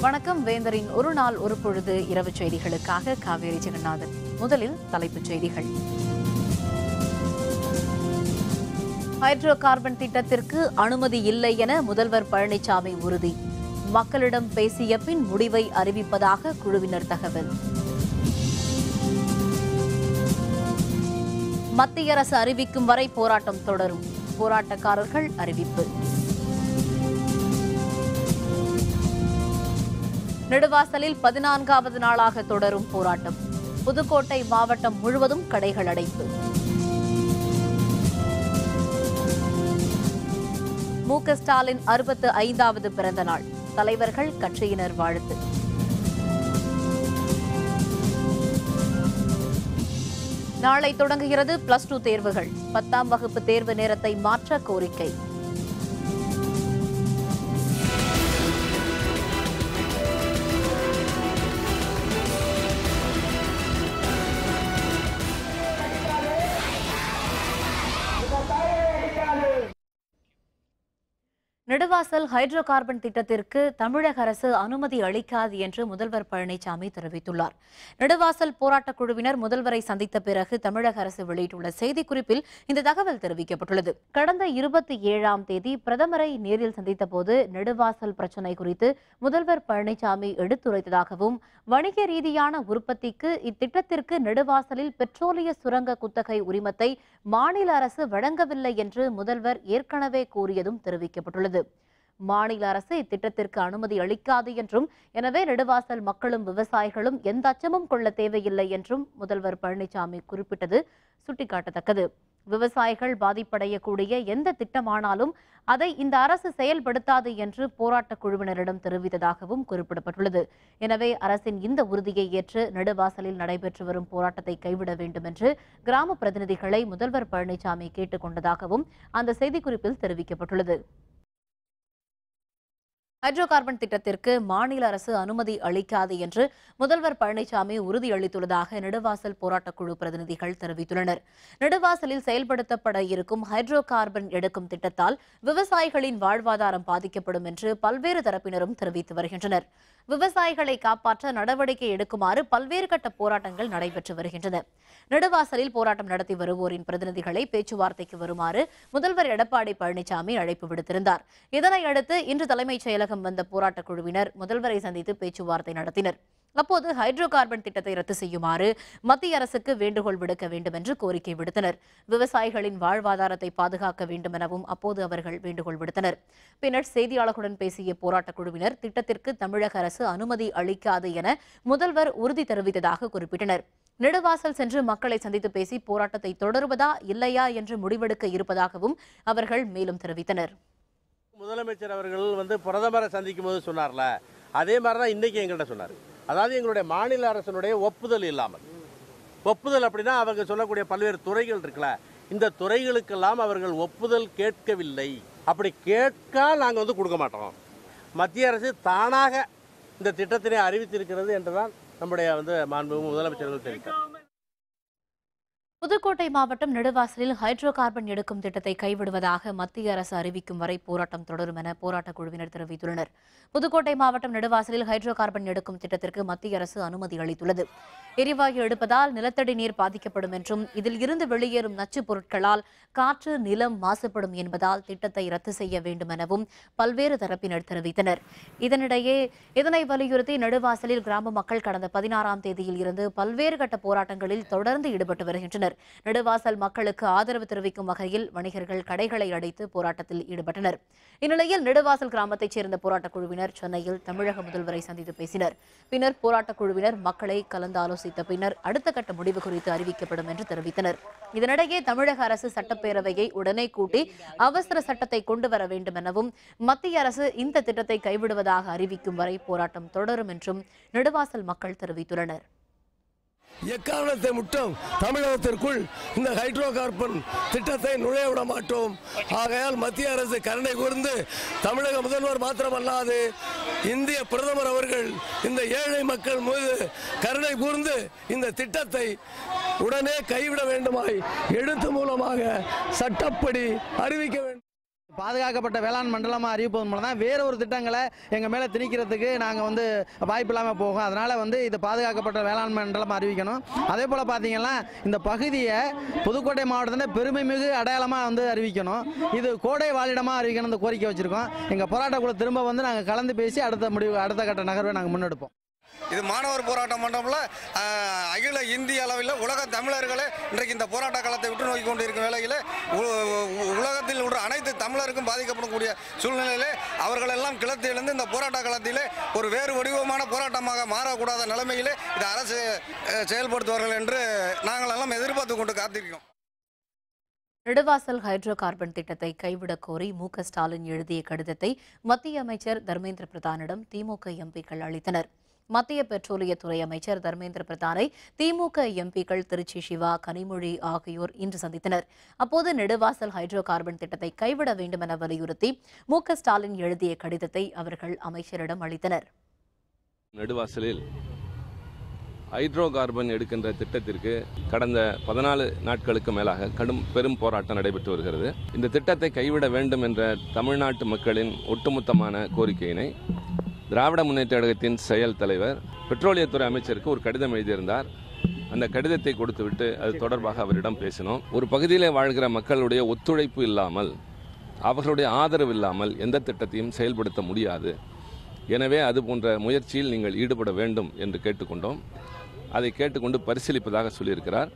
வணக்கம். வேந்தரின் ஒரு நாள் ஒரு பொழுது இரவு செய்திகளுக்காக காவேரி ஜெகநாதன். முதலில் தலைப்புச் செய்திகள். ஹைட்ரோ கார்பன் திட்டத்திற்கு அனுமதி இல்லை என முதல்வர் பழனிசாமி உறுதி. மக்களிடம் பேசிய பின் முடிவை அறிவிப்பதாக குழுவினர் தகவல். மத்திய அரசு அறிவிக்கும் வரை போராட்டம் தொடரும். போராட்டக்காரர்கள் அறிவிப்பு. நெடுவாசலில் 14வது நாளாக தொடரும் போராட்டம். புதுக்கோட்டை மாவட்டம் முழுவதும் கடைகள் அடைப்பு. மு.க. ஸ்டாலின் 65வது பிறந்த நாள். தலைவர்கள் கட்சியினர் வாழ்த்து. நாளை தொடங்குகிறது +2 தேர்வுகள். 10ஆம் வகுப்பு தேர்வு நேரத்தை மாற்ற கோரிக்கை. நெடுவாசல் ஹைட்ரோ கார்பன் திட்டத்திற்கு தமிழக அரசு அனுமதி அளிக்காது என்று முதல்வர் பழனிசாமி தெரிவித்துள்ளார். நெடுவாசல் போராட்டக் குழுவினர் முதல்வரை சந்தித்த பிறகு தமிழக அரசு வெளியிட்டுள்ள செய்திக்குறிப்பில் இந்த தகவல் தெரிவிக்கப்பட்டுள்ளது. கடந்த 27ஆம் தேதி பிரதமரை நேரில் சந்தித்த போது நெடுவாசல் பிரச்சினை குறித்து முதல்வர் பழனிசாமி எடுத்துரைத்ததாகவும், வணிக ரீதியான உற்பத்திக்கு இத்திட்டத்திற்கு நெடுவாசலில் பெட்ரோலிய சுரங்க குத்தகை உரிமத்தை மாநில அரசு வழங்கவில்லை என்று முதல்வர் ஏற்கனவே கூறியதும் தெரிவிக்கப்பட்டுள்ளது. மாநில அரசு இத்திட்டத்திற்கு அனுமதி அளிக்காது என்றும், எனவே நெடுவாசல் மக்களும் விவசாயிகளும் எந்த அச்சமும் கொள்ள தேவையில்லை என்றும் முதல்வர் பழனிசாமி குறிப்பிட்டது சுட்டிக்காட்டத்தக்கது. விவசாயிகள் பாதிப்படையக்கூடிய எந்த திட்டமானாலும் அதை இந்த அரசு செயல்படுத்தாது என்று போராட்டக் குழுவினரிடம் தெரிவித்ததாகவும் குறிப்பிடப்பட்டுள்ளது. எனவே அரசின் இந்த உறுதியை ஏற்று நெடுவாசலில் நடைபெற்று வரும் போராட்டத்தை கைவிட வேண்டும் என்று கிராம பிரதிநிதிகளை முதல்வர் பழனிசாமி கேட்டுக் கொண்டதாகவும் அந்த செய்திக்குறிப்பில் தெரிவிக்கப்பட்டுள்ளது. ஹைட்ரோ கார்பன் திட்டத்திற்கு மாநில அரசு அனுமதி அளிக்காது என்று முதல்வர் பழனிசாமி உறுதியளித்துள்ளதாக நெடுவாசல் போராட்டக்குழு பிரதிநிதிகள் தெரிவித்துள்ளனர். நெடுவாசலில் செயல்படுத்தப்பட இருக்கும் ஹைட்ரோ கார்பன் எடுக்கும் திட்டத்தால் விவசாயிகளின் வாழ்வாதாரம் பாதிக்கப்படும் என்று பல்வேறு தரப்பினரும் தெரிவித்து வருகின்றனர். விவசாயிகளை காப்பாற்ற நடவடிக்கை எடுக்குமாறு பல்வேறு கட்ட போராட்டங்கள் நடைபெற்று வருகின்றன. நெடுவாசலில் போராட்டம் நடத்தி வருவோரின் பிரதிநிதிகளை பேச்சுவார்த்தைக்கு வருமாறு முதல்வர் எடப்பாடி பழனிசாமி அழைப்பு விடுத்திருந்தார். இதனையடுத்து இன்று தலைமைச் செயலகம் வந்த போராட்டக் குழுவினர் முதல்வரை சந்தித்து பேச்சுவார்த்தை நடத்தினர். அப்போது ஹைட்ரோ கார்பன் திட்டத்தை ரத்து செய்யுமாறு மத்திய அரசுக்கு வேண்டுகோள் விடுக்க வேண்டும் என்று கோரிக்கை விடுத்தனர். விவசாயிகளின் வாழ்வாதாரத்தை பாதுகாக்க வேண்டும் எனவும் அப்போது அவர்கள் வேண்டுகோள் விடுத்தனர். பின்னர் செய்தியாளர்களுடன் பேசிய போராட்டக் குழுவினர் திட்டத்திற்கு தமிழக அரசு அனுமதி அளிக்காது என முதல்வர் உறுதி தெரிவித்ததாக குறிப்பிட்டனர். நெடுவாசல் சென்று மக்களை சந்தித்து பேசி போராட்டத்தை தொடருவதா இல்லையா என்று முடிவெடுக்க இருப்பதாகவும் அவர்கள் மேலும் தெரிவித்தனர். முதலமைச்சர் அவர்கள் பிரதமரை சந்திக்கும் போது சொன்னார்ல, அதே மாதிரி தான் இன்னைக்கு எங்கள்கிட்ட சொன்னார். அதாவது எங்களுடைய மாநில அரசனுடைய ஒப்புதல் இல்லாமல், ஒப்புதல் அப்படின்னா அவங்க சொல்லக்கூடிய பல்வேறு துறைகள் இருக்குல்ல, இந்த துறைகளுக்கெல்லாம் அவர்கள் ஒப்புதல் கேட்கவில்லை. அப்படி கேட்க நாங்கள் கொடுக்க மாட்டோம். மத்திய அரசு தானாக இந்த திட்டத்தினை அறிவித்திருக்கிறது என்றுதான் நம்முடைய மாண்புமிகு முதலமைச்சர்கள் தெரிவித்தார். புதுக்கோட்டை மாவட்டம் நெடுவாசலில் ஹைட்ரோ கார்பன் எடுக்கும் திட்டத்தை கைவிடுவதாக மத்திய அரசு அறிவிக்கும் வரை போராட்டம் தொடரும் என போராட்டக் குழுவினர் தெரிவித்துள்ளனர். புதுக்கோட்டை மாவட்டம் நெடுவாசலில் ஹைட்ரோ கார்பன் எடுக்கும் திட்டத்திற்கு மத்திய அரசு அனுமதி அளித்துள்ளது. எரிவாயு எடுப்பதால் நிலத்தடி நீர் பாதிக்கப்படும் என்றும், இதில் இருந்து வெளியேறும் நச்சுப் பொருட்களால் காற்று நிலம் மாசுபடும் என்பதால் திட்டத்தை ரத்து செய்ய வேண்டும் எனவும் பல்வேறு தரப்பினர் தெரிவித்தனர். இதனிடையே இதனை வலியுறுத்தி நெடுவாசலில் கிராம மக்கள் கடந்த 16ஆம் தேதியில் இருந்து பல்வேறு கட்ட போராட்டங்களில் தொடர்ந்து ஈடுபட்டு வருகின்றனர். நெடுவாசல் மக்களுக்கு ஆதரவு தெரிவிக்கும் வகையில் வணிகர்கள் கடைகளை அடைத்து போராட்டத்தில் ஈடுபட்டனர். இந்நிலையில் நெடுவாசல் கிராமத்தைச் சேர்ந்த போராட்டக் குழுவினர் சென்னையில் தமிழக முதல்வரை சந்தித்து பேசினர். பின்னர் போராட்டக் குழுவினர் மக்களை கலந்து ஆலோசித்த பின்னர் அடுத்த கட்ட முடிவு குறித்து அறிவிக்கப்படும் என்று தெரிவித்தனர். இதனிடையே தமிழக அரசு சட்டப்பேரவையை உடனே கூட்டி அவசர சட்டத்தை கொண்டு வர வேண்டும் எனவும், மத்திய அரசு இந்த திட்டத்தை கைவிடுவதாக அறிவிக்கும் வரை போராட்டம் தொடரும் என்றும் நெடுவாசல் மக்கள் தெரிவித்துள்ளனர். எக்காரணத்தை முட்டும் தமிழகத்திற்குள் இந்த ஹைட்ரோ கார்பன் திட்டத்தை நுழைய விட மாட்டோம். ஆகையால் மத்திய அரசு கருணை கூர்ந்து தமிழக முதல்வர் மாத்திரமல்லாது இந்திய பிரதமர் அவர்கள் இந்த ஏழை மக்கள் மீது கருணை கூர்ந்து இந்த திட்டத்தை உடனே கைவிட வேண்டுமாய் எழுத்து மூலமாக சட்டப்படி அறிவிக்க வேண்டும். பாதுகாக்கப்பட்ட வேளாண் மண்டலமாக அறிவிப்பதன் மூலம் தான் வேற ஒரு திட்டங்களை எங்கள் மேலே திணிக்கிறதுக்கு நாங்கள் வாய்ப்பு இல்லாமல் போகும். அதனால் இது பாதுகாக்கப்பட்ட வேளாண் மண்டலமாக அறிவிக்கணும். அதே போல் பார்த்தீங்கன்னா இந்த பகுதியை புதுக்கோட்டை மாவட்டத்தில் பெருமைமிகு அடையாளமாக அறிவிக்கணும். இது கோடை வாழிடமாக அறிவிக்கணும் கோரிக்கை வச்சுருக்கோம். எங்கள் போராட்ட குழு திரும்ப நாங்கள் கலந்து பேசி அடுத்த கட்ட நகர்வை நாங்கள் முன்னெடுப்போம். இது மாணவர் போராட்ட மண்டபம்ல அகில இந்திய அளவில் உலக தமிழர்களே இன்றைக்கு இந்த போராட்ட காலத்தை விட்டு நோக்கி கொண்டு இருக்கும் வேளையில் உலகத்தில் உள்ள அனைத்து தமிழருக்கும் பாதிக்கப்படக்கூடிய சூழ்நிலையிலே அவர்களெல்லாம் கிளர்த்தியிலிருந்து இந்த போராட்ட காலத்திலே ஒரு வேறு வடிவமான போராட்டமாக மாறக்கூடாத நிலைமையிலே இது அரசு செயல்படுத்துவார்கள் என்று நாங்கள் எல்லாம் எதிர்பார்த்து கொண்டு காத்திருக்கிறோம். நெடுவாசல் ஹைட்ரோ கார்பன் திட்டத்தை கைவிடக் கோரி மு.க. ஸ்டாலின் எழுதிய கடிதத்தை மத்திய அமைச்சர் தர்மேந்திர பிரதானிடம் திமுக எம்பிக்கள் அளித்தனர். மத்திய பெட்ரோலியத்துறை அமைச்சர் தர்மேந்திர பிரதானை திமுக எம்பிக்கள் திருச்சி சிவா, கனிமொழி ஆகியோர் இன்று சந்தித்தனர். அப்போது நெடுவாசல் ஹைட்ரோ கார்பன் திட்டத்தை கைவிட வேண்டும் என வலியுறுத்தி மு.க. ஸ்டாலின் எழுதிய கடிதத்தை அவர்கள் அமைச்சரிடம் அளித்தனர். நெடுவாசலில் ஹைட்ரோ கார்பன் எடுக்கின்ற திட்டத்திற்கு கடந்த 14 நாட்களுக்கு மேலாக பெரும் போராட்டம் நடைபெற்று வருகிறது. இந்த திட்டத்தை கைவிட வேண்டும் என்ற தமிழ்நாட்டு மக்களின் ஒட்டுமொத்தமான கோரிக்கையினை திராவிட முன்னேற்ற கழகத்தின் செயல் தலைவர் பெட்ரோலியத்துறை அமைச்சருக்கு ஒரு கடிதம் எழுதியிருந்தார். அந்த கடிதத்தை கொடுத்துவிட்டு அது தொடர்பாக அவரிடம் பேசினோம். ஒரு பகுதியிலே வாழ்கிற மக்களுடைய ஒத்துழைப்பு இல்லாமல், அவர்களுடைய ஆதரவு இல்லாமல் எந்த திட்டத்தையும் செயல்படுத்த முடியாது. எனவே அது போன்ற முயற்சியில் நீங்கள் ஈடுபட வேண்டும் என்று கேட்டுக்கொண்டோம். அதை கேட்டுக்கொண்டு பரிசீலிப்பதாக சொல்லியிருக்கிறார்.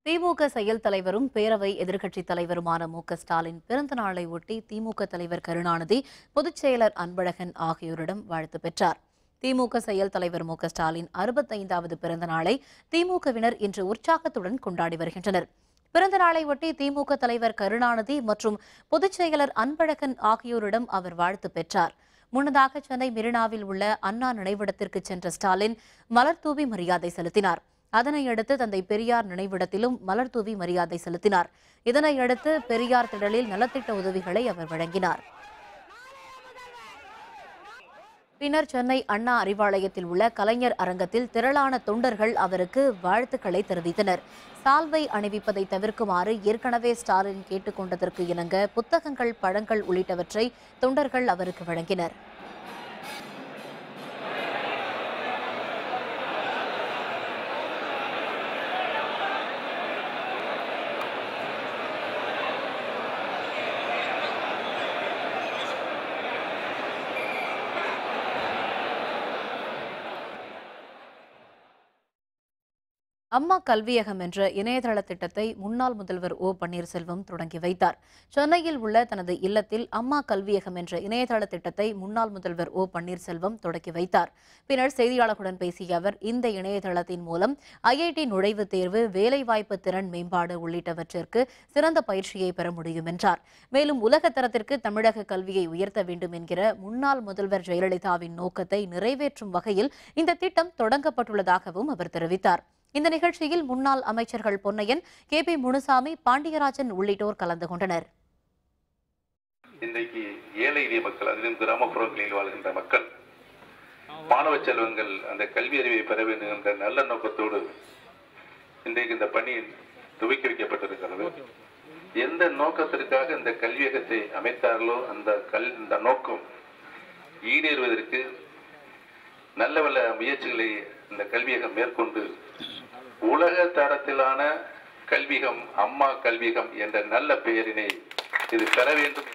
திமுக செயல் தலைவரும் பேரவை எதிர்க்கட்சித் தலைவருமான மு.க. ஸ்டாலின் பிறந்த நாளை ஒட்டி திமுக தலைவர் கருணாநிதி, பொதுச் செயலர் அன்பழகன் ஆகியோரிடம் வாழ்த்து பெற்றார். திமுக செயல் தலைவர் மு.க. ஸ்டாலின் 65வது பிறந்த நாளை திமுகவினர் இன்று உற்சாகத்துடன் கொண்டாடி வருகின்றனர். பிறந்த நாளை ஒட்டி திமுக தலைவர் கருணாநிதி மற்றும் பொதுச் செயலர் அன்பழகன் ஆகியோரிடம் அவர் வாழ்த்து பெற்றார். முன்னதாக சென்னை மெரினாவில் உள்ள அண்ணா நினைவிடத்திற்கு சென்ற ஸ்டாலின் மலர் தூவி மரியாதை செலுத்தினார். அதனையடுத்து தந்தை பெரியார் நினைவிடத்திலும் மலர் தூவி மரியாதை செலுத்தினார். இதனையடுத்து பெரியார் திடலில் நலத்திட்ட உதவிகளை அவர் வழங்கினார். பின்னர் சென்னை அண்ணா அறிவாலயத்தில் உள்ள கலைஞர் அரங்கத்தில் திரளான தொண்டர்கள் அவருக்கு வாழ்த்துக்களை தெரிவித்தனர். சால்வை அணிவிப்பதை தவிர்க்குமாறு ஏற்கனவே ஸ்டாலின் கேட்டுக் கொண்டதற்கு இணங்க புத்தகங்கள், பழங்கள் உள்ளிட்டவற்றை தொண்டர்கள் அவருக்கு வழங்கினர். அம்மா கல்வியகம் என்ற இணையதள திட்டத்தை முன்னாள் முதல்வர் ஓ பன்னீர்செல்வம் தொடங்கி வைத்தார். சென்னையில் உள்ள தனது இல்லத்தில் அம்மா கல்வியகம் என்ற இணையதள திட்டத்தை முன்னாள் முதல்வர் ஓ பன்னீர்செல்வம் தொடங்கி வைத்தார். பின்னர் செய்தியாளர்களுடன் பேசிய அவர், இந்த இணையதளத்தின் மூலம் IIT நுழைவுத் தேர்வு, வேலைவாய்ப்பு, திறன் மேம்பாடு உள்ளிட்டவற்றிற்கு சிறந்த பயிற்சியை பெற முடியும் என்றார். மேலும் உலக தரத்திற்கு தமிழக கல்வியை உயர்த்த வேண்டும் என்கிற முன்னாள் முதல்வர் ஜெயலலிதாவின் நோக்கத்தை நிறைவேற்றும் வகையில் இந்த திட்டம் தொடங்கப்பட்டுள்ளதாகவும் அவர் தெரிவித்தார். இந்த நிகழ்ச்சியில் முன்னாள் அமைச்சர்கள் பொன்னையன், KP முனுசாமி, பாண்டியராஜன் உள்ளிட்டோர் கலந்து கொண்டனர். இன்றைக்கு ஏழை எளிய மக்கள், அதிலும் கிராமப்புறங்களில் வாழ்கின்ற மக்கள், மாணவ செல்வங்கள் அந்த கல்வி அறிவை பெற வேண்டும் என்ற நல்ல நோக்கத்தோடு இன்றைக்கு இந்த பணி துவக்கி வைக்கப்பட்டிருக்கிறது. எந்த நோக்கத்திற்காக இந்த கல்வியகத்தை அமைத்தார்களோ அந்த நோக்கம் ஈடேறுவதற்கு நல்ல வல்ல முயற்சிகளை இந்த கல்வியகம் மேற்கொண்டு உலக தரத்திலான கல்வியகம், அம்மா கல்வியகம் என்ற நல்ல பெயரினை இது பெற வேண்டும்.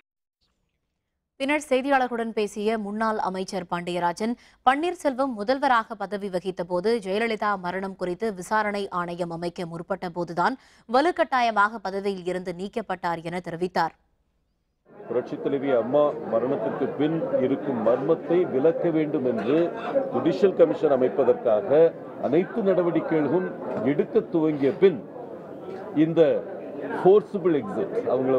பின்னர் செய்தியாளர்களுடன் பேசிய முன்னாள் அமைச்சர் பாண்டியராஜன், பன்னீர்செல்வம் முதல்வராக பதவி வகித்த போது ஜெயலலிதா மரணம் குறித்து விசாரணை ஆணையம் அமைக்க முற்பட்ட போதுதான் வலுக்கட்டாயமாக பதவியில் இருந்து நீக்கப்பட்டார் என தெரிவித்தார். புரட்சித் தலைவி அம்மா மரணத்திற்கு பின் இருக்கும் மர்மத்தை விளக்க வேண்டும் என்று ஜுடிஷியல் கமிஷன் அமைப்பதற்காக அனைத்து நடவடிக்கைகளும் எடுக்க துவங்கிய பின் இந்த ஃபோர்சிபிள் எக்ஸிட், அவங்கள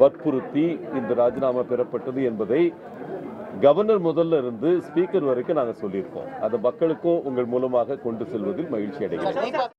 வற்புறுத்தி இந்த ராஜினாமா பெறப்பட்டது என்பதை கவர்னர் முதல்ல இருந்து ஸ்பீக்கர் வரைக்கும் நாங்கள் சொல்லியிருக்கோம். அதை மக்களுக்கும் உங்கள் மூலமாக கொண்டு செல்வதில் மகிழ்ச்சி அடைகிறோம்.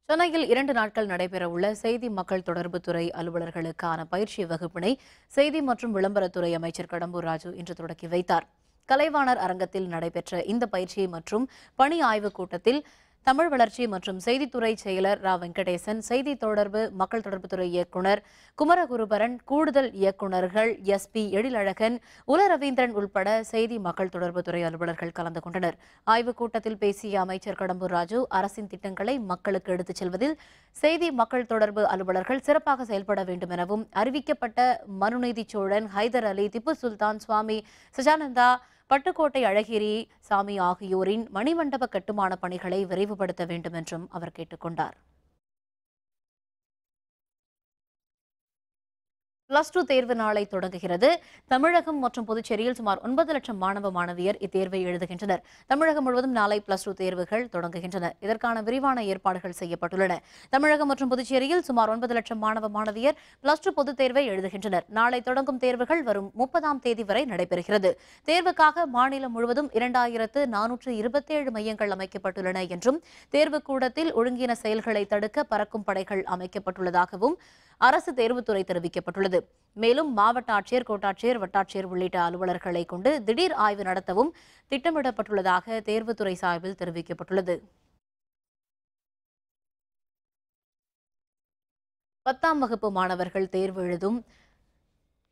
சென்னையில் 2 நாட்கள் நடைபெறவுள்ள செய்தி மக்கள் தொடர்புத்துறை அலுவலர்களுக்கான பயிற்சி வகுப்பினை செய்தி மற்றும் விளம்பரத்துறை அமைச்சர் கடம்பூர் ராஜு இன்று தொடங்கி வைத்தார். கலைவாணர் அரங்கத்தில் நடைபெற்ற இந்த பயிற்சி மற்றும் பணி ஆய்வுக் கூட்டத்தில் தமிழ் வளர்ச்சி மற்றும் செய்தித்துறை செயலர் ரா வெங்கடேசன், செய்தி தொடர்பு மக்கள் தொடர்புத்துறை இயக்குநர் குமரகுருபரன், கூடுதல் இயக்குநர்கள் SP எழிலழகன், உல ரவீந்திரன் உள்பட செய்தி மக்கள் தொடர்புத்துறை அலுவலர்கள் கலந்து கொண்டனர். ஆய்வுக் கூட்டத்தில் பேசிய அமைச்சர் கடம்பூர் ராஜு, அரசின் திட்டங்களை மக்களுக்கு எடுத்துச் செல்வதில் செய்தி மக்கள் தொடர்பு அலுவலர்கள் சிறப்பாக செயல்பட வேண்டும் எனவும், அறிவிக்கப்பட்ட மனுநீதி சோழன், ஹைதர் அலி, திப்பு சுல்தான், சுவாமி சஜானந்தா, பட்டுக்கோட்டை அழகிரி சாமி ஆகியோரின் மணிமண்டப கட்டுமான பணிகளை விரைவுபடுத்த வேண்டும் என்றும் அவர் கேட்டுக்கொண்டார். +2 தேர்வு நாளை தொடங்குகிறது. தமிழகம் மற்றும் புதுச்சேரியில் சுமார் 9 லட்சம் மாணவ மாணவியர் இத்தேர்வை எழுதுகின்றனர். தமிழகம் முழுவதும் நாளை +2 தேர்வுகள் தொடங்குகின்றன. இதற்கான விரிவான ஏற்பாடுகள் செய்யப்பட்டுள்ளன. தமிழகம் மற்றும் புதுச்சேரியில் சுமார் 9 லட்சம் மாணவ மாணவியர் +2 பொதுத் தேர்வை எழுதுகின்றனர். நாளை தொடங்கும் தேர்வுகள் வரும் 30ஆம் தேதி வரை நடைபெறுகிறது. தேர்வுக்காக மாநிலம் முழுவதும் 2427 மையங்கள் அமைக்கப்பட்டுள்ளன என்றும், தேர்வுக்கூடத்தில் ஒழுங்கீன செயல்களை தடுக்க பறக்கும் படைகள் அமைக்கப்பட்டுள்ளதாகவும் அரசு தேர்வுத்துறை தெரிவிக்கப்பட்டுள்ளது. மேலும் மாவட்ட ஆட்சியர், கோட்டாட்சியர், வட்டாட்சியர் உள்ளிட்ட அலுவலர்களை கொண்டு திடீர் ஆய்வு நடத்தவும் திட்டமிடப்பட்டுள்ளதாக தேர்வுத்துறை சார்பில் தெரிவிக்கப்பட்டுள்ளது. 10ஆம் வகுப்பு மாணவர்கள் தேர்வு எழுதும்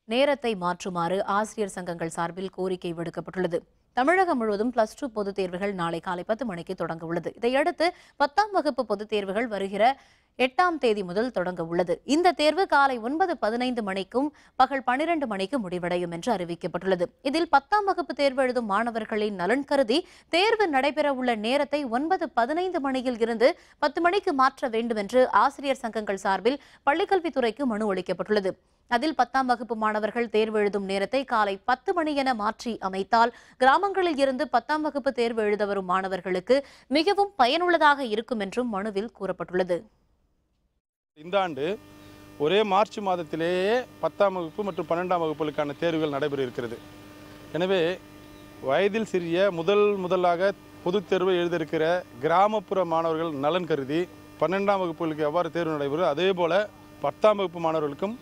நேரத்தை மாற்றுமாறு ஆசிரியர் சங்கங்கள் சார்பில் கோரிக்கை விடுக்கப்பட்டுள்ளது. தமிழகம் முழுவதும் +2 பொதுத் தேர்வுகள் நாளை காலை 10 மணிக்கு தொடங்க உள்ளது. இதையடுத்து 10ஆம் வகுப்பு பொதுத் தேர்வுகள் வருகிற 8ஆம் தேதி முதல் தொடங்க உள்ளது. இந்த தேர்வு காலை 9:15 மணிக்கும் பகல் 12 மணிக்கு முடிவடையும் என்று அறிவிக்கப்பட்டுள்ளது. இதில் 10ஆம் வகுப்பு தேர்வு எழுதும் மாணவர்களின் நலன் கருதி தேர்வு நடைபெறவுள்ள நேரத்தை 9:15 மணியில் இருந்து 10 மணிக்கு மாற்ற வேண்டும் என்று ஆசிரியர் சங்கங்கள் சார்பில் பள்ளிக்கல்வித்துறைக்கு மனு அளிக்கப்பட்டுள்ளது. அதில் 10ஆம் வகுப்பு மாணவர்கள் தேர்வு எழுதும் நேரத்தை காலை 10 மணி என மாற்றி அமைத்தால் கிராமங்களில் இருந்து 10ஆம் வகுப்பு தேர்வு எழுத வரும் மாணவர்களுக்கு மிகவும் பயனுள்ளதாக இருக்கும் என்றும் மனுவில் கூறப்பட்டுள்ளது. இந்த ஆண்டு ஒரே மார்ச் மாதத்திலேயே 10ஆம் வகுப்பு மற்றும் 12ஆம் வகுப்புகளுக்கான தேர்வுகள் நடைபெற இருக்கிறது. எனவே வயதில் சிறிய முதலாக பொதுத் தேர்வை எழுத இருக்கிற கிராமப்புற மாணவர்கள் நலன் கருதி 12ஆம் வகுப்புகளுக்கு எவ்வாறு தேர்வு நடைபெறும், அதே போல் 10ஆம் வகுப்பு மாணவர்களுக்கும்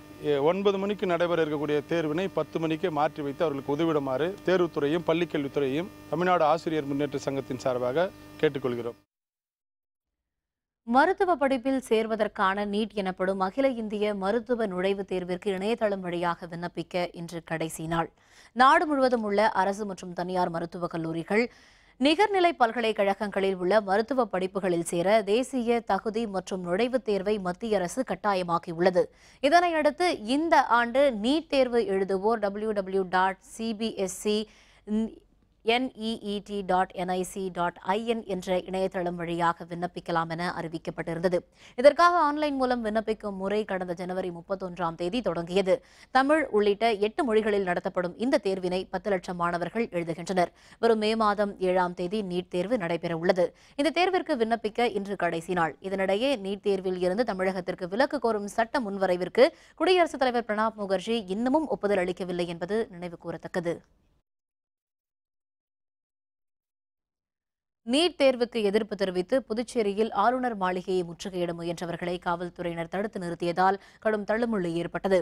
9 மணிக்கு நடைபெற இருக்கக்கூடிய தேர்வினை 10 மணிக்கு மாற்றி வைத்து அவர்களுக்கு உதவிடுமாறு தேர்வுத்துறையும் பள்ளிக்கல்வித்துறையும் தமிழ்நாடு ஆசிரியர் முன்னேற்ற சங்கத்தின் சார்பாக கேட்டுக்கொள்கிறோம். மருத்துவ படிப்பில் சேர்வதற்கான நீட் எனப்படும் அகில இந்திய மருத்துவ நுழைவுத் தேர்விற்கு இணையதளம் வழியாக விண்ணப்பிக்க இன்று கடைசி நாள். நாடு முழுவதும் உள்ள அரசு மற்றும் தனியார் மருத்துவக் கல்லூரிகள், நிகர்நிலை பல்கலைக்கழகங்களில் உள்ள மருத்துவ படிப்புகளில் சேர தேசிய தகுதி மற்றும் நுழைவுத் தேர்வை மத்திய அரசு கட்டாயமாக்கியுள்ளது. இதனையடுத்து இந்த ஆண்டு நீட் தேர்வு எழுதுவோர் www.cbsc.net.nic.in என்ற இணையதளம் வழியாக விண்ணப்பிக்கலாம் என அறிவிக்கப்பட்டிருந்தது. இதற்காக ஆன்லைன் மூலம் விண்ணப்பிக்கும் முறை கடந்த ஜனவரி 31ஆம் தேதி தொடங்கியது. தமிழ் உள்ளிட்ட 8 மொழிகளில் நடத்தப்படும் இந்த தேர்வினை 10 லட்சம் மாணவர்கள் எழுதுகின்றனர். வரும் மே மாதம் 7ஆம் தேதி நீட் தேர்வு நடைபெற உள்ளது. இந்த தேர்விற்கு விண்ணப்பிக்க இன்று கடைசி நாள். இதனிடையே நீட் தேர்வில் இருந்து தமிழகத்திற்கு விலக்கு கோரும் சட்ட முன்வரைவிற்கு குடியரசுத் தலைவர் பிரணாப் முகர்ஜி இன்னமும் ஒப்புதல் அளிக்கவில்லை என்பது நினைவு கூறத்தக்கது. நீட் தேர்வுக்கு எதிர்ப்பு தெரிவித்து புதுச்சேரியில் ஆளுநர் மாளிகையை முற்றுகையிட முயன்றவர்களை காவல்துறையினர் தடுத்து நிறுத்தியதால் கடும் தள்ளுமுள்ளு ஏற்பட்டது.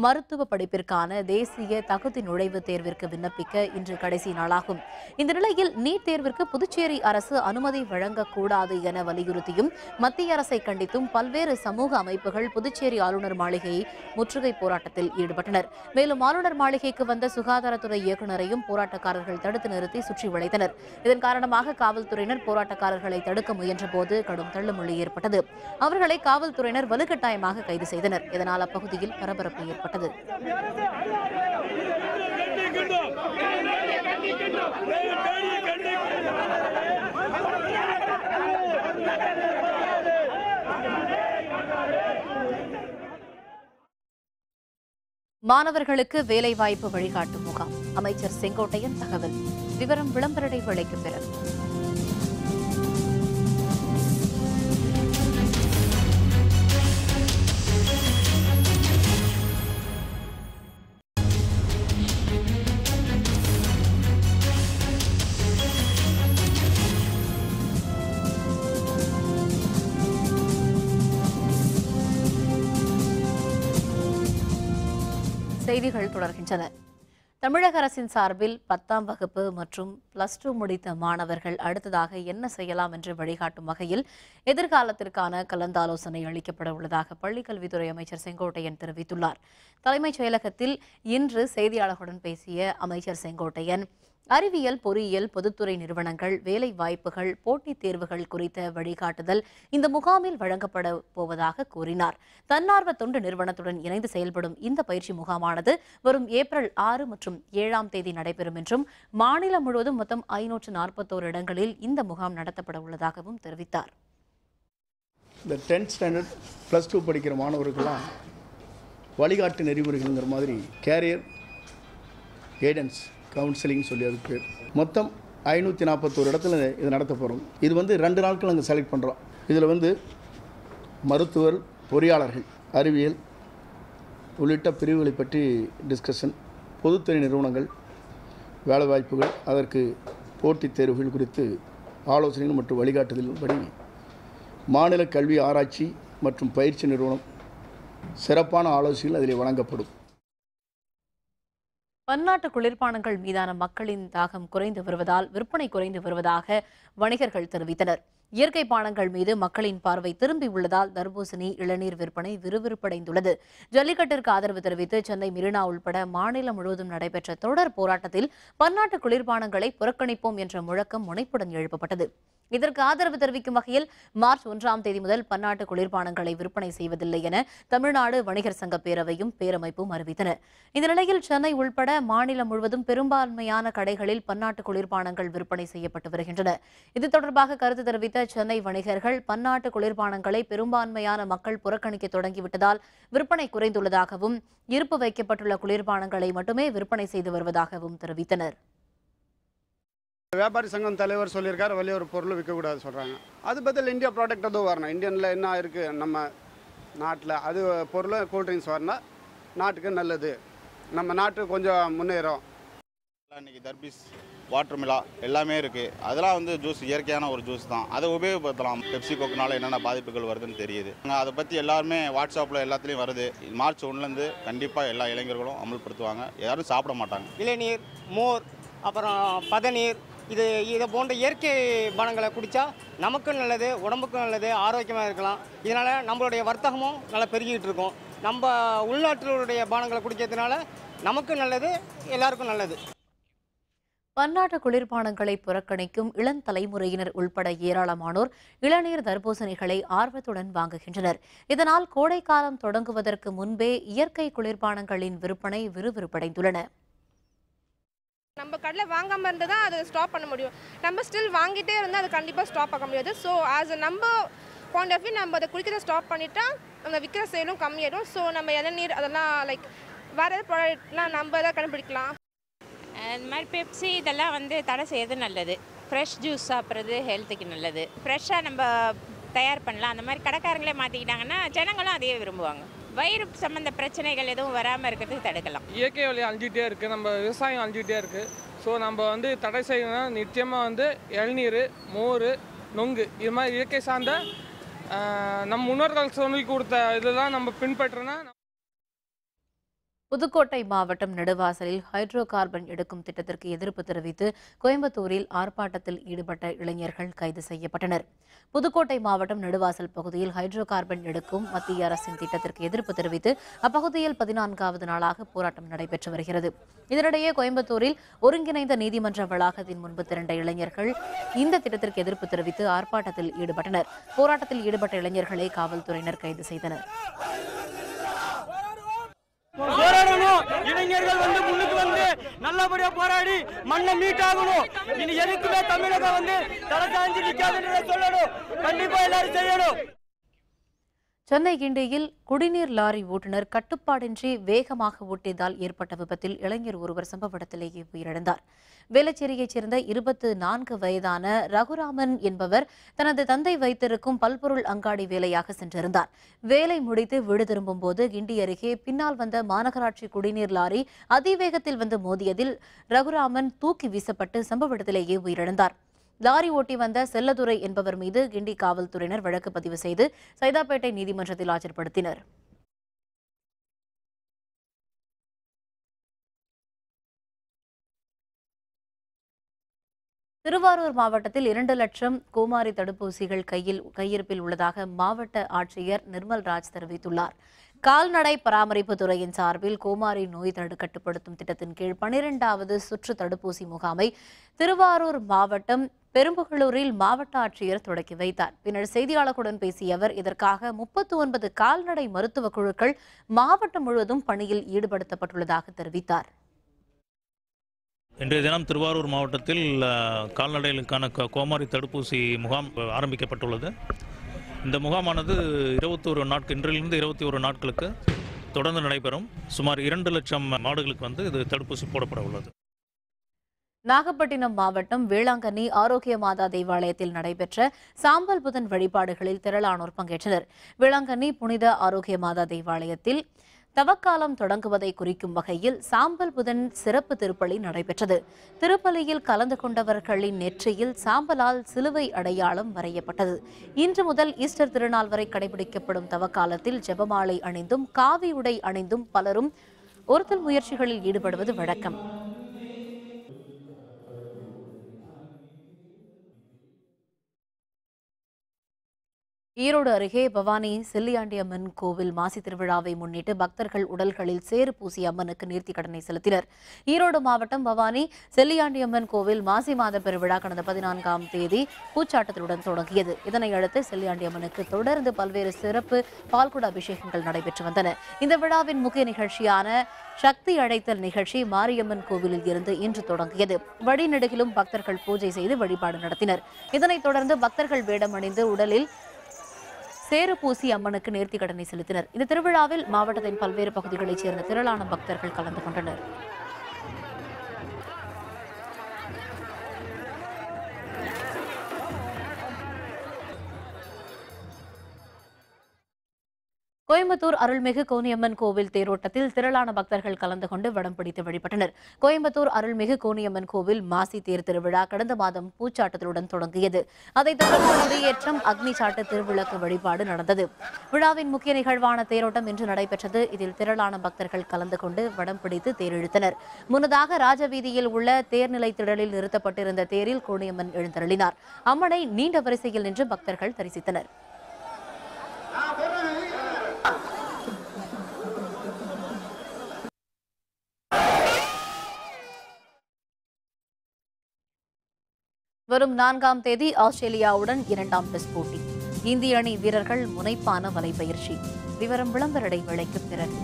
மருத்துவ படிப்பிற்கான தேசிய தகுதி நுழைவுத் தேர்விற்கு விண்ணப்பிக்க இன்று கடைசி நாளாகும். இந்த நிலையில் நீட் தேர்விற்கு புதுச்சேரி அரசு அனுமதி வழங்கக்கூடாது என வலியுறுத்தியும் மத்திய அரசை கண்டித்தும் பல்வேறு சமூக அமைப்புகள் புதுச்சேரி ஆளுநர் மாளிகையை முற்றுகை போராட்டத்தில் ஈடுபட்டனர். மேலும் ஆளுநர் மாளிகைக்கு வந்த சுகாதாரத்துறை இயக்குநரையும் போராட்டக்காரர்கள் தடுத்து நிறுத்தி சுற்றி வளைத்தனர். இதன் காரணமாக காவல்துறையினர் போராட்டக்காரர்களை தடுக்க முயன்றபோது கடும் தள்ளுமுள்ளு ஏற்பட்டது. அவர்களை காவல்துறையினர் வலுக்கட்டாயமாக கைது செய்தனர். இதனால் அப்பகுதியில் பரபரப்பு ஏற்பட்டது. மாணவர்களுக்கு வேலைவாய்ப்பு வழிகாட்டும் முகாம். அமைச்சர் செங்கோட்டையன் தகவல். விவரம் விளம்பர இடைவேளைக்கு பிறகு. செய்திகள் தொடர்கின்றன. தமிழக அரசின் சார்பில் 10ஆம் வகுப்பு மற்றும் +2 முடித்த மாணவர்கள் அடுத்ததாக என்ன செய்யலாம் என்று வழிகாட்டும் வகையில் எதிர்காலத்திற்கான கலந்தாலோசனை அளிக்கப்பட உள்ளதாக பள்ளிக்கல்வித்துறை அமைச்சர் செங்கோட்டையன் தெரிவித்துள்ளார். தலைமைச் செயலகத்தில் இன்று செய்தியாளர்களுடன் பேசிய அமைச்சர் செங்கோட்டையன், அறிவியல், பொறியியல், பொதுத்துறை நிறுவனங்கள், வேலை வாய்ப்புகள், போட்டித் தேர்வுகள் குறித்த வழிகாட்டுதல் இந்த முகாமில் வழங்கப்பட போவதாக கூறினார். தன்னார்வ தொண்டு நிறுவனத்துடன் இணைந்து செயல்படும் இந்த பயிற்சி முகாமானது வரும் ஏப்ரல் 6 மற்றும் 7ஆம் தேதி நடைபெறும் என்றும் மாநிலம் முழுவதும் மொத்தம் 541 இடங்களில் இந்த முகாம் நடத்தப்பட உள்ளதாகவும் தெரிவித்தார். இந்த 10th ஸ்டாண்டர்ட் +2 படிக்கிற மாணவர்கள்லாம் வழிகாட்டு நெறிமுறைகள்ங்கிற மாதிரி கேரியர் கைடன்ஸ் கவுன்சிலிங் சொல்லி அதுக்கு மொத்தம் 541 இடத்துல இது நடத்த போகிறோம். இது 2 நாட்கள் நாங்கள் செலக்ட் பண்ணுறோம். இதில் மருத்துவர், பொறியாளர்கள், அறிவியல் உள்ளிட்ட பிரிவுகளை பற்றி டிஸ்கஷன், பொதுத்துறை நிறுவனங்கள், வேலைவாய்ப்புகள், அதற்கு போட்டித் தேர்வுகள் குறித்து ஆலோசனைகள் மற்றும் வழிகாட்டுதலின்படி மாநில கல்வி ஆராய்ச்சி மற்றும் பயிற்சி நிறுவனம் சிறப்பான ஆலோசனைகள் அதில் வழங்கப்படும். பன்னாட்டு குளிர்பானங்கள் மீதான மக்களின் தாகம் குறைந்து வருவதால் விற்பனை குறைந்து வருவதாக வணிகர்கள் தெரிவித்தனர். இயற்கை பானங்கள் மீது மக்களின் பார்வை திரும்பி உள்ளதால் தர்பூசணி, இளநீர் விற்பனை விறுவிறுப்படைந்துள்ளது. ஜல்லிக்கட்டிற்கு ஆதரவு தெரிவித்து சென்னை மெரினா உள்பட மாநிலம் முழுவதும் நடைபெற்ற தொடர் போராட்டத்தில் பன்னாட்டு குளிர்பானங்களை புறக்கணிப்போம் என்ற முழக்கம் முனைப்புடன் எழுப்பப்பட்டது. இதற்கு ஆதரவு தெரிவிக்கும் வகையில் மார்ச் 1ஆம் தேதி முதல் பன்னாட்டு குளிர்பானங்களை விற்பனை செய்வதில்லை என தமிழ்நாடு வணிகர் சங்க பேரவையும் பேரமைப்பும் அறிவித்தன. இந்த நிலையில் சென்னை உள்பட மாநிலம் முழுவதும் பெரும்பான்மையான கடைகளில் பன்னாட்டு குளிர்பானங்கள் விற்பனை செய்யப்பட்டு வருகின்றன. இது தொடர்பாக கருத்து தெரிவித்த சென்னை வணிகர்கள், பன்னாட்டு குளிர்பானங்களை பெரும்பான்மையான மக்கள் புறக்கணிக்க தொடங்கிவிட்டதால் விற்பனை குறைந்துள்ளதாகவும், இருப்பு வைக்கப்பட்டுள்ள குளிர்பானங்களை மட்டுமே விற்பனை செய்து வருவதாகவும் தெரிவித்தனர். வியாபாரி சங்கம் தலைவர் சொல்லியிருக்காரு, வெளியூர் பொருள் விற்கக்கூடாது சொல்கிறாங்க. அது பதில் இந்தியா ப்ராடக்ட் அதுவும் வரணும். இந்தியனில் என்ன இருக்குது நம்ம நாட்டில், அது பொருள் கூல்ட்ரிங்க்ஸ் வரணும். நாட்டுக்கு நல்லது, நம்ம நாட்டு கொஞ்சம் முன்னேறும். இன்றைக்கி தர்பீஸ், வாட்டர் மிலா எல்லாமே இருக்குது. அதெல்லாம் ஜூஸ் இயற்கையான ஒரு ஜூஸ் தான், அதை உபயோகப்படுத்தலாம். பெப்சி கோக்குனால என்னென்ன பாதிப்புகள் வருதுன்னு தெரியுது. அதை பற்றி எல்லாருமே வாட்ஸ்அப்பில் எல்லாத்துலேயும் வருது. மார்ச் 1லேருந்து கண்டிப்பாக எல்லா இளைஞர்களும் அமல்படுத்துவாங்க. யாரும் சாப்பிட மாட்டாங்க. இளநீர், மோர், அப்புறம் பதநீர், இதை போன்ற இயற்கை பானங்களை குடித்தா நமக்கும் நல்லது, உடம்புக்கும் நல்லது, ஆரோக்கியமாக இருக்கலாம். இதனால் நம்மளுடைய வர்த்தகமும் நல்லா பெருகிட்டு இருக்கும். நம்ம உள்நாட்டினுடைய பானங்களை குடிக்கிறதுனால நமக்கும் நல்லது, எல்லாருக்கும் நல்லது. பன்னாட்டு குளிர்பானங்களை புறக்கணிக்கும் இளம் தலைமுறையினர் உள்பட ஏராளமானோர் இளநீர், தர்பூசணிகளை ஆர்வத்துடன் வாங்குகின்றனர். இதனால் கோடைக்காலம் தொடங்குவதற்கு முன்பே இயற்கை குளிர்பானங்களின் விற்பனை விறுவிறுப்படைந்துள்ளன. நம்ம கடையில் வாங்காமல் இருந்தால் தான் அதை ஸ்டாப் பண்ண முடியும். நம்ம ஸ்டில் வாங்கிட்டே இருந்தால் அது கண்டிப்பாக ஸ்டாப் ஆக முடியாது. ஸோ ஆஸ் நம்ம பாயிண்ட் ஆஃப் வியூ நம்ம அதை குடிக்கிறத ஸ்டாப் பண்ணிட்டா அந்த விற்கிற சேலும் கம்மியாயிடும். ஸோ நம்ம இளநீர் அதெல்லாம் வேறு ப்ராடக்ட்லாம் நம்ம தான் கண்டுபிடிக்கலாம். இந்த மாதிரி பெப்சி இதெல்லாம் தடை செய்யறது நல்லது. ஃப்ரெஷ் ஜூஸ் சாப்பிட்றது ஹெல்த்துக்கு நல்லது. ஃப்ரெஷ்ஷாக நம்ம தயார் பண்ணலாம். அந்த மாதிரி கடைக்காரங்களே மாற்றிக்கிட்டாங்கன்னா ஜனங்களும் அதையே விரும்புவாங்க. வயிறு சம்மந்த பிரச்சனைகள் எதுவும் வராமல் இருக்கிறதுக்கு தடுக்கலாம். இயற்கை வழி அழிஞ்சிட்டே இருக்குது, நம்ம விவசாயம் அழிஞ்சிட்டே இருக்குது. ஸோ நம்ம தடை செய்யணும்னா நிச்சயமாக இளநீர், மோர், நொங்கு இது மாதிரி இயற்கை சார்ந்த நம்ம முன்னோர்கள் சொல்லி கொடுத்த இதெல்லாம் நம்ம பின்பற்றினா. புதுக்கோட்டை மாவட்டம் நெடுவாசலில் ஹைட்ரோ கார்பன் எடுக்கும் திட்டத்திற்கு எதிர்ப்பு தெரிவித்து கோயம்புத்தூரில் ஆர்ப்பாட்டத்தில் ஈடுபட்ட இளைஞர்கள் கைது செய்யப்பட்டனர். புதுக்கோட்டை மாவட்டம் நெடுவாசல் பகுதியில் ஹைட்ரோ கார்பன் எடுக்கும் மத்திய அரசின் திட்டத்திற்கு எதிர்ப்பு தெரிவித்து அப்பகுதியில் 14வது நாளாக போராட்டம் நடைபெற்று வருகிறது. இதனிடையே கோயம்புத்தூரில் ஒருங்கிணைந்த நீதிமன்ற வளாகத்தின் முன்பு திரண்ட இளைஞர்கள் இந்த திட்டத்திற்கு எதிர்ப்பு தெரிவித்து ஆர்ப்பாட்டத்தில் ஈடுபட்டனர். போராட்டத்தில் ஈடுபட்ட இளைஞர்களை காவல்துறையினர் கைது செய்தனர். போராடணும். இளைஞர்கள் முன்னுக்கு நல்லபடியா போராடி மண்ணை மீட்டாகணும். இனி எதுக்குமே தமிழகம் தலை சாஞ்சி நிக்காதுன்றதை சொல்லணும். கண்டிப்பா எல்லாரும் செய்யணும். சென்னை கிண்டியில் குடிநீர் லாரி ஓட்டுநர் கட்டுப்பாடின்றி வேகமாக ஓட்டியதால் ஏற்பட்ட விபத்தில் இளைஞர் ஒருவர் சம்பவ இடத்திலேயே உயிரிழந்தார். வேளச்சேரியைச் சேர்ந்த 24 வயதான ரகுராமன் என்பவர் தனது தந்தை வைத்திருக்கும் பல்பொருள் அங்காடி வேலையாக சென்றிருந்தார். வேலை முடித்து வீடு திரும்பும் போது கிண்டி அருகே பின்னால் வந்த மாநகராட்சி குடிநீர் லாரி அதிவேகத்தில் மோதியதில் ரகுராமன் தூக்கி வீசப்பட்டு சம்பவ இடத்திலேயே உயிரிழந்தார். லாரி ஓட்டி வந்த செல்லதுரை என்பவர் மீது கிண்டி காவல்துறையினர் வழக்கு பதிவு செய்து சைதாப்பேட்டை நீதிமன்றத்தில் ஆஜர்படுத்தினர். திருவாரூர் மாவட்டத்தில் 2 லட்சம் கோமாரி தடுப்பூசிகள் கையிருப்பில் உள்ளதாக மாவட்ட ஆட்சியர் நிர்மல்ராஜ் தெரிவித்துள்ளார். கால்நடை பராமரிப்பு துறையின் சார்பில் கோமாரி நோய் கட்டுப்படுத்தும் திட்டத்தின் கீழ் 12வது சுற்று தடுப்பூசி முகாமை திருவாரூர் மாவட்டம் பெரும்புகளூரில் மாவட்ட ஆட்சியர் தொடக்கி வைத்தார். பின்னர் செய்தியாளர்களுடன் பேசிய அவர், இதற்காக 39 கால்நடை மருத்துவ குழுக்கள் மாவட்டம் முழுவதும் பணியில் ஈடுபடுத்தப்பட்டுள்ளதாக தெரிவித்தார். இன்றைய தினம் திருவாரூர் மாவட்டத்தில் கால்நடைகளுக்கான கோமாரி தடுப்பூசி முகாம் ஆரம்பிக்கப்பட்டுள்ளது. இந்த முகாமானது 21 நாட்கள், இன்றிலிருந்து 21 நாட்களுக்கு தொடர்ந்து நடைபெறும். சுமார் 2 லட்சம் மாடுகளுக்கு இது தடுப்பூசி போடப்பட உள்ளது. நாகப்பட்டினம் மாவட்டம் வேளாங்கண்ணி ஆரோக்கிய மாதா தேவாலயத்தில் நடைபெற்ற சாம்பல் புதன் வழிபாடுகளில் திரளானோர் பங்கேற்றனர். வேளாங்கண்ணி புனித ஆரோக்கிய மாதா தேவாலயத்தில் தவக்காலம் தொடங்குவதை குறிக்கும் வகையில் சாம்பல் புதன் சிறப்பு திருப்பலி நடைபெற்றது. திருப்பலியில் கலந்து கொண்டவர்களின் நெற்றியில் சாம்பலால் சிலுவை அடையாளம் வரையப்பட்டது. இன்று முதல் ஈஸ்டர் திருநாள் வரை கடைபிடிக்கப்படும் தவக்காலத்தில் ஜெபமாலை அணிந்தும் காவி உடை அணிந்தும் பலரும் ஒருத்தல் முயற்சிகளில் ஈடுபடுவது வழக்கம். ஈரோடு அருகே பவானி செல்லியாண்டியம்மன் கோவில் மாசி திருவிழாவை முன்னிட்டு பக்தர்கள் உடல்களில் சேறு பூசி அம்மனுக்கு நேர்த்தி கடனை செலுத்தினர். ஈரோடு மாவட்டம் பவானி செல்லியாண்டியம்மன் கோவில் மாசி மாத பெருவிழா கடந்த 14ஆம் தேதி பூச்சாட்டத்துடன் தொடங்கியது. இதனையடுத்து செல்லியாண்டியம்மனுக்கு தொடர்ந்து பல்வேறு சிறப்பு பால்குட அபிஷேகங்கள் நடைபெற்று வந்தன. இந்த விழாவின் முக்கிய நிகழ்ச்சியான சக்தி அழைத்தல் நிகழ்ச்சி மாரியம்மன் கோவிலில் இருந்து இன்று தொடங்கியது. வழிநெடுகிலும் பக்தர்கள் பூஜை செய்து வழிபாடு நடத்தினர். இதனைத் தொடர்ந்து பக்தர்கள் வேடமணிந்து உடலில் சேறு பூசி அம்மனுக்கு நேர்த்தி கடனை செலுத்தினர். இந்த திருவிழாவில் மாவட்டத்தின் பல்வேறு பகுதிகளைச் சேர்ந்த திரளான பக்தர்கள் கலந்து கொண்டனர். கோயம்புத்தூர் அருள்மிகு கோனியம்மன் கோவில் தேரோட்டத்தில் திரளான பக்தர்கள் கலந்து கொண்டு வடம் பிடித்து வழிபட்டனர். கோயம்புத்தூர் அருள்மிகு கோனியம்மன் கோவில் மாசி தேர் திருவிழா கடந்த மாதம் பூச்சாட்டத்துடன் தொடங்கியது. அதைத் தொடர்ந்து கொடியேற்றம், அக்னி சாட்டு, திருவிளக்கு வழிபாடு நடந்தது. விழாவின் முக்கிய நிகழ்வான தேரோட்டம் இன்று நடைபெற்றது. இதில் திரளான பக்தர்கள் கலந்து கொண்டு வடம் பிடித்து தேரிழுத்தனர். முன்னதாக ராஜவீதியில் உள்ள தேர்நிலை திடலில் நிறுத்தப்பட்டிருந்த தேரில் கோனியம்மன் எழுந்தருளினார். அம்மனை நீண்ட வரிசையில் நின்று பக்தர்கள் தரிசித்தனர். வரும் 4ஆம் தேதி ஆஸ்திரேலியாவுடன் 2ஆம் டெஸ்ட் போட்டி. இந்திய அணி வீரர்கள் முனைப்பான வலைப்பயிற்சி. விவரம் விளம்பர இடைவேளைக்கு பிறகு.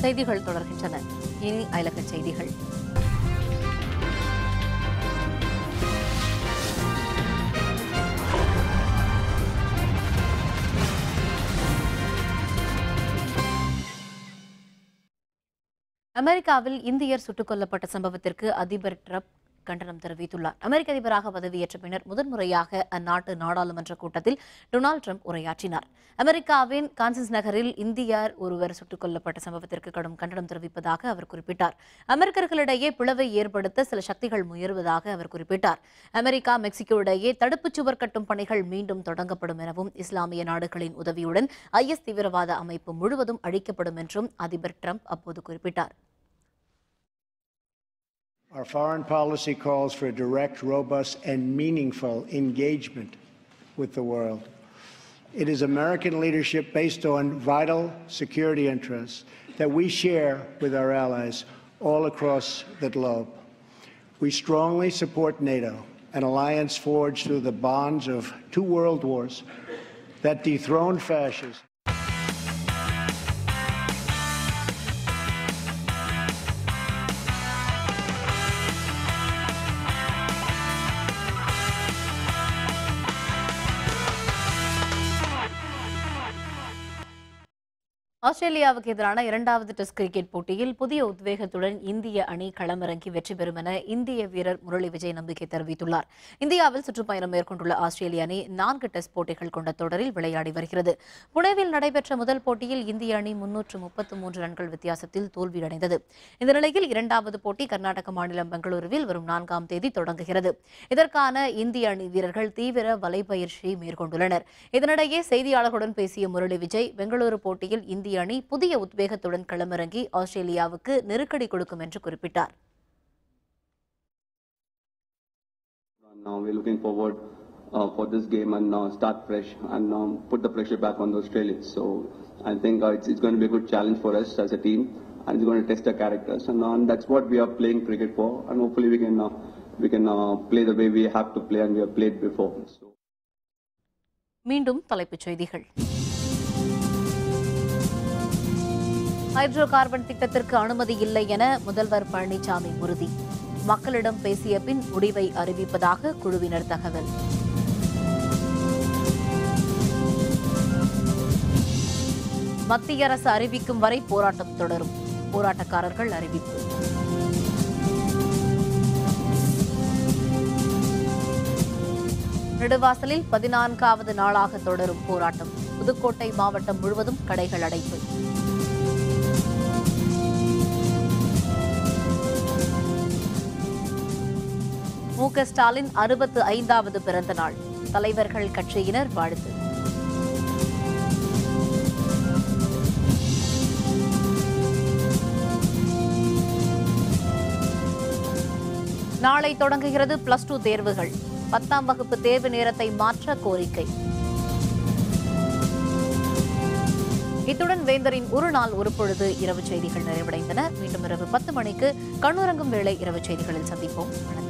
செய்திகள் தொடர்கின்றன. இனி அயலகச் செய்திகள். அமெரிக்காவில் இந்தியர் சுட்டுக் கொல்லப்பட்ட சம்பவத்திற்கு அதிபர் ட்ரம்ப் கண்டனம் தெரிவித்துள்ளார். அமெரிக்க அதிபராக பதவியேற்ற பின்னர் முதன்முறையாக அந்நாட்டு நாடாளுமன்ற கூட்டத்தில் டொனால்டு ட்ரம்ப் உரையாற்றினார். அமெரிக்காவின் கான்சஸ் நகரில் இந்தியர் ஒருவர் சுட்டுக் கொல்லப்பட்ட சம்பவத்திற்கு கடும் கண்டனம் தெரிவிப்பதாக அவர் குறிப்பிட்டார். அமெரிக்கர்களிடையே பிளவை ஏற்படுத்த சில சக்திகள் முயல்வதாக அவர் குறிப்பிட்டார். அமெரிக்கா, மெக்சிகோ இடையே தடுப்புச் சுவர் கட்டும் பணிகள் மீண்டும் தொடங்கப்படும் எனவும், இஸ்லாமிய நாடுகளின் உதவியுடன் IS தீவிரவாத அமைப்பு முழுவதும் அழிக்கப்படும் என்றும் அதிபர் ட்ரம்ப் அப்போது குறிப்பிட்டார். Our foreign policy calls for direct, robust, and meaningful engagement with the world. It is American leadership based on vital security interests that we share with our allies all across the globe. We strongly support NATO, an alliance forged through the bonds of 2 world wars that dethroned fascism. ஆஸ்திரேலியாவுக்கு எதிரான இரண்டாவது test cricket போட்டியில் புதிய உத்வேகத்துடன் இந்திய அணி களமிறங்கி வெற்றி பெறும் என இந்திய வீரர் முரளி விஜய் நம்பிக்கை தெரிவித்துள்ளார். இந்தியாவில் சுற்றுப்பயணம் மேற்கொண்டுள்ள ஆஸ்திரேலிய அணி 4 டெஸ்ட் போட்டிகள் கொண்ட தொடரில் விளையாடி வருகிறது. புனேவில் நடைபெற்ற முதல் போட்டியில் இந்திய அணி 333 ரன்கள் வித்தியாசத்தில் தோல்வியடைந்தது. இந்த நிலையில் இரண்டாவது போட்டி கர்நாடக மாநிலம் பெங்களூருவில் வரும் 4ஆம் தேதி தொடங்குகிறது. இதற்கான இந்திய அணி வீரர்கள் தீவிர வலைப்பயிற்சி மேற்கொண்டுள்ளனர். இதனிடையே செய்தியாளர்களுடன் பேசிய முரளி விஜய் பெங்களூரு போட்டியில் இந்திய அணி புதிய உத்வேகத்துடன் களமிறங்கி ஆஸ்திரேலியாவுக்கு நெருக்கடி கொடுக்கும் என்று குறிப்பிட்டார். Now we're looking forward for this game and start fresh and put the pressure back on the Australians. So I think it's going to be a good challenge for us as a team, and it's going to test our characters, and that's what we are playing cricket for. And hopefully we can play the way we have to play and we have played before. So. மீண்டும் தலைப்புச் செய்திகள். Hydro carbon திட்டத்திற்கு அனுமதி இல்லை என முதல்வர் பழனிசாமி உறுதி. மக்களிடம் பேசிய பின் முடிவை அறிவிப்பதாக குழுவினர் தகவல். மத்திய அரசு அறிவிக்கும் வரை போராட்டம் தொடரும். போராட்டக்காரர்கள் அறிவிப்பு. நெடுவாசலில் 14வது நாளாக தொடரும் போராட்டம். புதுக்கோட்டை மாவட்டம் முழுவதும் கடைகள் அடைப்பு. மு.க. ஸ்டாலின் 65வது பிறந்த நாள். தலைவர்கள் கட்சியினர் வாழ்த்து. நாளை தொடங்குகிறது +2 தேர்வுகள். 10ஆம் வகுப்பு தேர்வு நேரத்தை மாற்ற கோரிக்கை. இத்துடன் வேந்தரின் ஒரு நாள் ஒரு பொழுது இரவு செய்திகள் நிறைவடைந்தன. மீண்டும் இரவு 10 மணிக்கு கண்ணுறங்கும் வேளை இரவு செய்திகளில் சந்திப்போம். வணக்கம்.